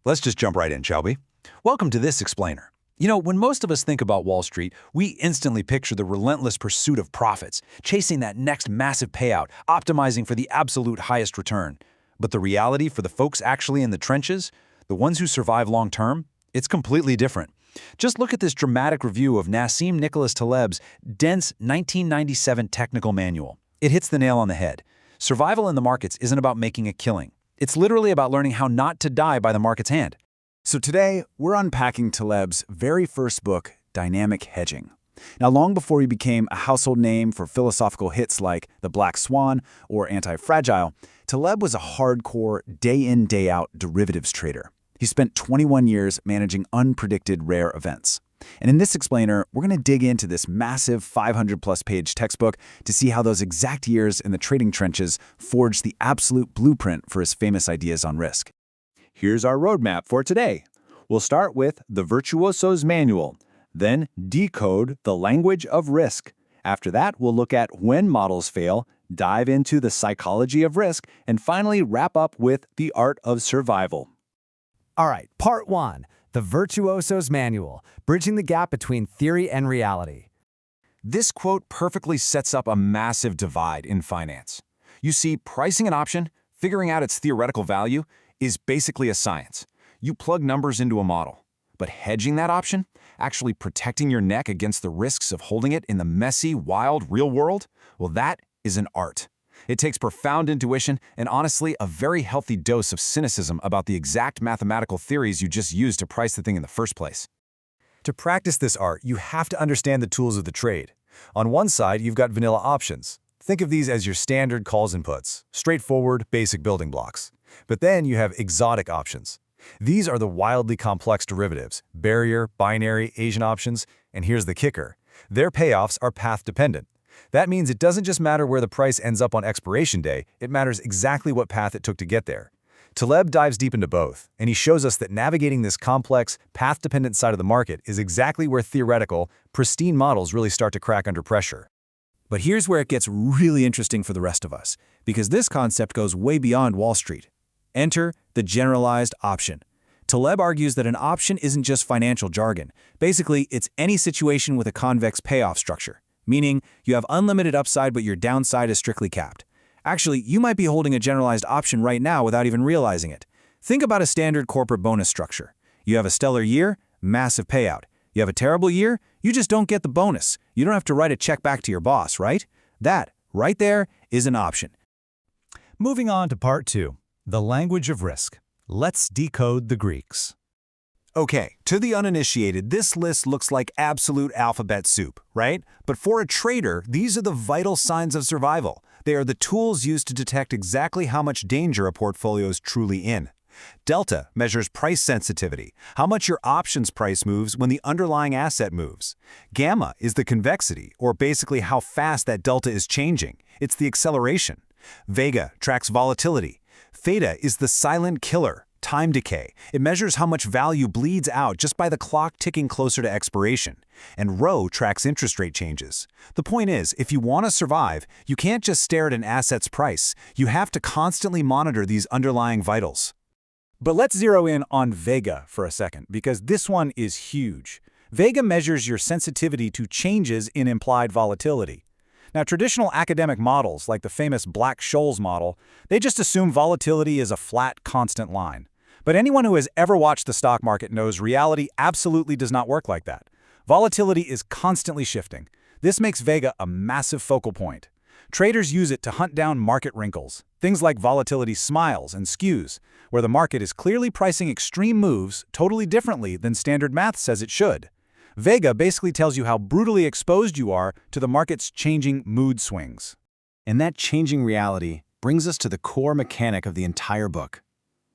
Let's just jump right in, shall we? Welcome to this explainer. You know, when most of us think about Wall Street, we instantly picture the relentless pursuit of profits, chasing that next massive payout, optimizing for the absolute highest return. But the reality for the folks actually in the trenches, the ones who survive long-term, it's completely different. Just look at this dramatic review of Nassim Nicholas Taleb's dense 1997 technical manual. It hits the nail on the head. Survival in the markets isn't about making a killing. It's literally about learning how not to die by the market's hand. So today, we're unpacking Taleb's very first book, Dynamic Hedging. Now, long before he became a household name for philosophical hits like the Black Swan or Antifragile, Taleb was a hardcore, day-in, day-out derivatives trader. He spent 21 years managing unpredicted rare events. And in this explainer, we're going to dig into this massive 500-plus page textbook to see how those exact years in the trading trenches forged the absolute blueprint for his famous ideas on risk. Here's our roadmap for today. We'll start with the Virtuoso's Manual, then decode the language of risk. After that, we'll look at when models fail, dive into the psychology of risk, and finally wrap up with the art of survival. All right, part one, the Virtuoso's Manual, bridging the gap between theory and reality. This quote perfectly sets up a massive divide in finance. You see, pricing an option, figuring out its theoretical value, is basically a science. You plug numbers into a model. But hedging that option, actually protecting your neck against the risks of holding it in the messy, wild, real world, well, that is an art. It takes profound intuition and honestly a very healthy dose of cynicism about the exact mathematical theories you just used to price the thing in the first place. To practice this art, you have to understand the tools of the trade. On one side, you've got vanilla options. Think of these as your standard calls and puts, straightforward, basic building blocks. But then you have exotic options. These are the wildly complex derivatives, barrier, binary, Asian options, and here's the kicker. Their payoffs are path-dependent. That means it doesn't just matter where the price ends up on expiration day, it matters exactly what path it took to get there. Taleb dives deep into both, and he shows us that navigating this complex, path-dependent side of the market is exactly where theoretical, pristine models really start to crack under pressure. But here's where it gets really interesting for the rest of us, because this concept goes way beyond Wall Street. Enter the generalized option. Taleb argues that an option isn't just financial jargon. Basically, it's any situation with a convex payoff structure, meaning you have unlimited upside but your downside is strictly capped. Actually, you might be holding a generalized option right now without even realizing it. Think about a standard corporate bonus structure. You have a stellar year, massive payout. You have a terrible year, you just don't get the bonus. You don't have to write a check back to your boss, right? That, right there, is an option. Moving on to part two, the language of risk. Let's decode the Greeks. Okay, to the uninitiated, this list looks like absolute alphabet soup, right? But for a trader, these are the vital signs of survival. They are the tools used to detect exactly how much danger a portfolio is truly in. Delta measures price sensitivity, how much your options price moves when the underlying asset moves. Gamma is the convexity, or basically how fast that delta is changing. It's the acceleration. Vega tracks volatility. Theta is the silent killer, time decay. It measures how much value bleeds out just by the clock ticking closer to expiration. And Rho tracks interest rate changes. The point is, if you want to survive, you can't just stare at an asset's price. You have to constantly monitor these underlying vitals. But let's zero in on Vega for a second, because this one is huge. Vega measures your sensitivity to changes in implied volatility. Now, traditional academic models, like the famous Black-Scholes model, they just assume volatility is a flat, constant line. But anyone who has ever watched the stock market knows reality absolutely does not work like that. Volatility is constantly shifting. This makes Vega a massive focal point. Traders use it to hunt down market wrinkles, things like volatility smiles and skews, where the market is clearly pricing extreme moves totally differently than standard math says it should. Vega basically tells you how brutally exposed you are to the market's changing mood swings. And that changing reality brings us to the core mechanic of the entire book.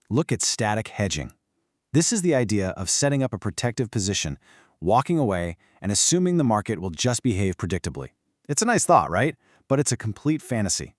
Look at static hedging. This is the idea of setting up a protective position, walking away, and assuming the market will just behave predictably. It's a nice thought, right? But it's a complete fantasy.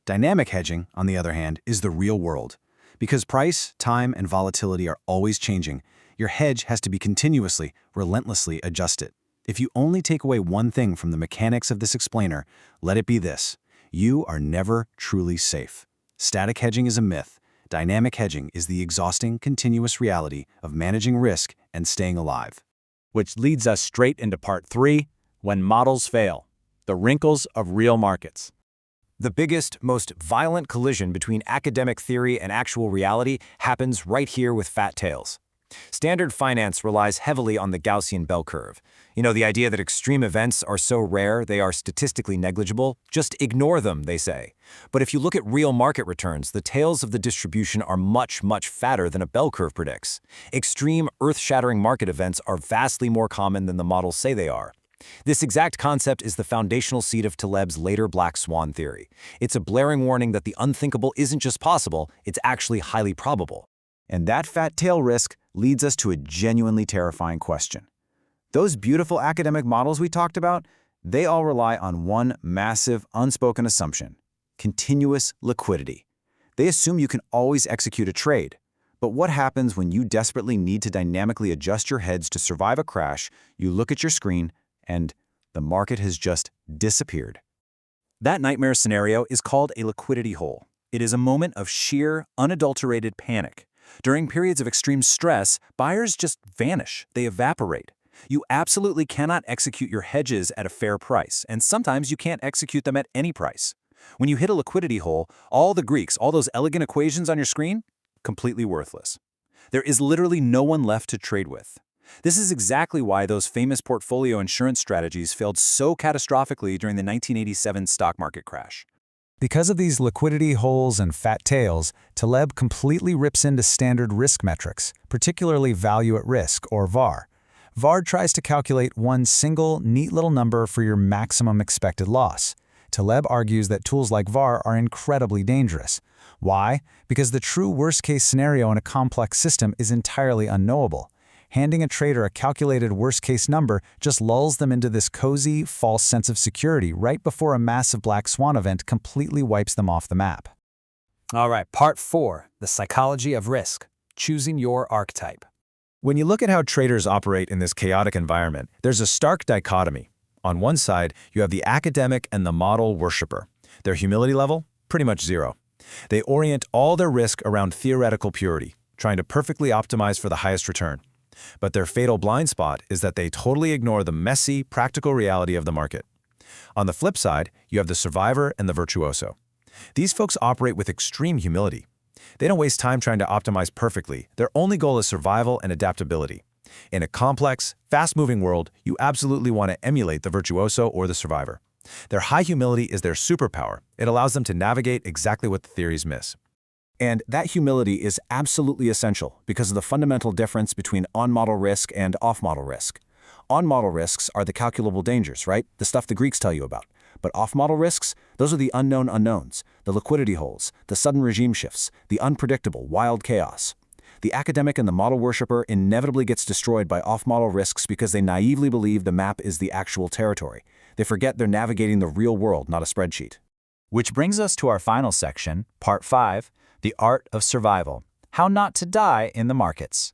Dynamic hedging, on the other hand, is the real world. Because price, time, and volatility are always changing, your hedge has to be continuously, relentlessly adjusted. If you only take away one thing from the mechanics of this explainer, let it be this: you are never truly safe. Static hedging is a myth. Dynamic hedging is the exhausting, continuous reality of managing risk and staying alive. Which leads us straight into part 3, when models fail, the wrinkles of real markets. The biggest, most violent collision between academic theory and actual reality happens right here with fat tails. Standard finance relies heavily on the Gaussian bell curve. You know, the idea that extreme events are so rare they are statistically negligible, just ignore them, they say. But if you look at real market returns, the tails of the distribution are much, much fatter than a bell curve predicts. Extreme, earth-shattering market events are vastly more common than the models say they are. This exact concept is the foundational seed of Taleb's later Black Swan theory. It's a blaring warning that the unthinkable isn't just possible, it's actually highly probable. And that fat tail risk leads us to a genuinely terrifying question. Those beautiful academic models we talked about, they all rely on one massive, unspoken assumption: continuous liquidity. They assume you can always execute a trade. But what happens when you desperately need to dynamically adjust your heads to survive a crash? You look at your screen, and the market has just disappeared. That nightmare scenario is called a liquidity hole. It is a moment of sheer, unadulterated panic. During periods of extreme stress, buyers just vanish. They evaporate. You absolutely cannot execute your hedges at a fair price, and sometimes you can't execute them at any price. When you hit a liquidity hole, all the Greeks, all those elegant equations on your screen, completely worthless. There is literally no one left to trade with. This is exactly why those famous portfolio insurance strategies failed so catastrophically during the 1987 stock market crash. Because of these liquidity holes and fat tails, Taleb completely rips into standard risk metrics, particularly value at risk, or VAR. VAR tries to calculate one single, neat little number for your maximum expected loss. Taleb argues that tools like VAR are incredibly dangerous. Why? Because the true worst-case scenario in a complex system is entirely unknowable. Handing a trader a calculated worst-case number just lulls them into this cozy, false sense of security right before a massive Black Swan event completely wipes them off the map. All right, part 4, the psychology of risk, choosing your archetype. When you look at how traders operate in this chaotic environment, there's a stark dichotomy. On one side, you have the academic and the model worshiper. Their humility level? Pretty much zero. They orient all their risk around theoretical purity, trying to perfectly optimize for the highest return. But their fatal blind spot is that they totally ignore the messy, practical reality of the market. On the flip side, you have the survivor and the virtuoso. These folks operate with extreme humility. They don't waste time trying to optimize perfectly. Their only goal is survival and adaptability. In a complex, fast-moving world, you absolutely want to emulate the virtuoso or the survivor. Their high humility is their superpower. It allows them to navigate exactly what the theories miss. And that humility is absolutely essential because of the fundamental difference between on-model risk and off-model risk. On-model risks are the calculable dangers, right? The stuff the Greeks tell you about. But off-model risks, those are the unknown unknowns, the liquidity holes, the sudden regime shifts, the unpredictable, wild chaos. The academic and the model worshiper inevitably gets destroyed by off-model risks because they naively believe the map is the actual territory. They forget they're navigating the real world, not a spreadsheet. Which brings us to our final section, part 5, the art of survival, how not to die in the markets.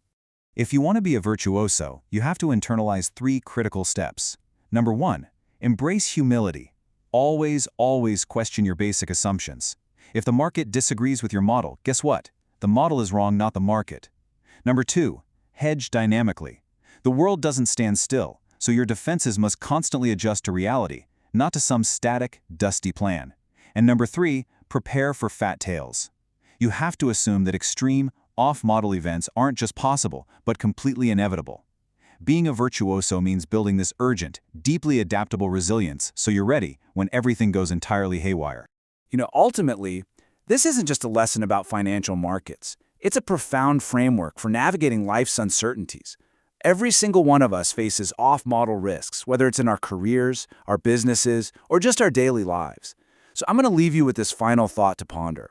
If you want to be a virtuoso, you have to internalize 3 critical steps. Number 1, embrace humility. Always, always question your basic assumptions. If the market disagrees with your model, guess what? The model is wrong, not the market. Number 2, hedge dynamically. The world doesn't stand still, so your defenses must constantly adjust to reality, not to some static, dusty plan. And number 3, prepare for fat tails. You have to assume that extreme, off-model events aren't just possible, but completely inevitable. Being a virtuoso means building this urgent, deeply adaptable resilience so you're ready when everything goes entirely haywire. You know, ultimately, this isn't just a lesson about financial markets. It's a profound framework for navigating life's uncertainties. Every single one of us faces off-model risks, whether it's in our careers, our businesses, or just our daily lives. So I'm going to leave you with this final thought to ponder.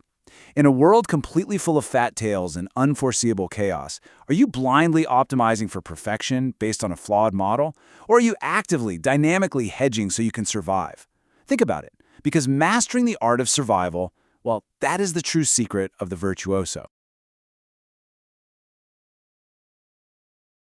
In a world completely full of fat tails and unforeseeable chaos, are you blindly optimizing for perfection based on a flawed model? Or are you actively, dynamically hedging so you can survive? Think about it, because mastering the art of survival, well, that is the true secret of the virtuoso.